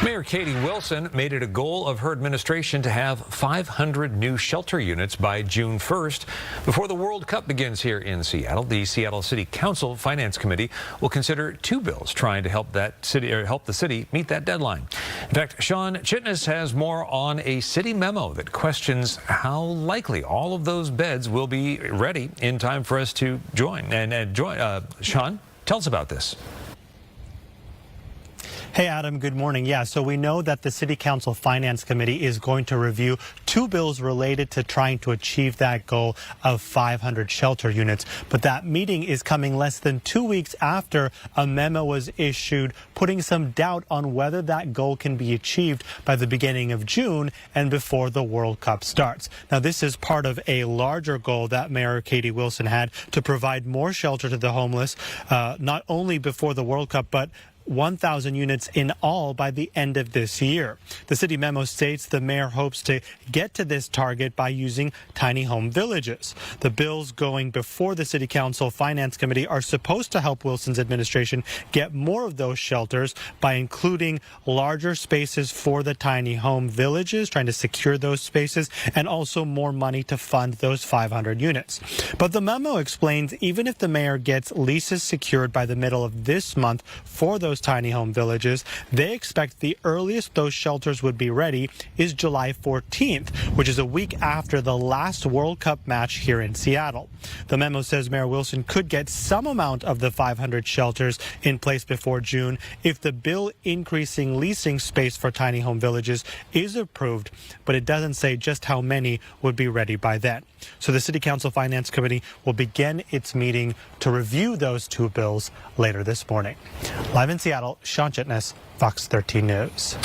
Mayor Katie Wilson made it a goal of her administration to have 500 new shelter units by June 1st. Before the World Cup begins here in Seattle, the Seattle City Council Finance Committee will consider two bills trying to help the city meet that deadline. In fact, Sean Chitness has more on a city memo that questions how likely all of those beds will be ready in time for us to join. Sean, tell us about this. Hey, Adam, good morning. Yeah, so we know that the City Council Finance Committee is going to review two bills related to trying to achieve that goal of 500 shelter units. But that meeting is coming less than 2 weeks after a memo was issued putting some doubt on whether that goal can be achieved by the beginning of June and before the World Cup starts. Now, this is part of a larger goal that Mayor Katie Wilson had to provide more shelter to the homeless, not only before the World Cup, but 1,000 units in all by the end of this year. The city memo states the mayor hopes to get to this target by using tiny home villages. The bills going before the City Council Finance Committee are supposed to help Wilson's administration get more of those shelters by including larger spaces for the tiny home villages, trying to secure those spaces, and also more money to fund those 500 units. But the memo explains even if the mayor gets leases secured by the middle of this month for those tiny home villages, they expect the earliest those shelters would be ready is July 14th, which is a week after the last World Cup match here in Seattle. The memo says Mayor Wilson could get some amount of the 500 shelters in place before June if the bill increasing leasing space for tiny home villages is approved, but it doesn't say just how many would be ready by then. So the City Council Finance Committee will begin its meeting to review those two bills later this morning. Live in Seattle, Sean Chitness, Fox 13 News.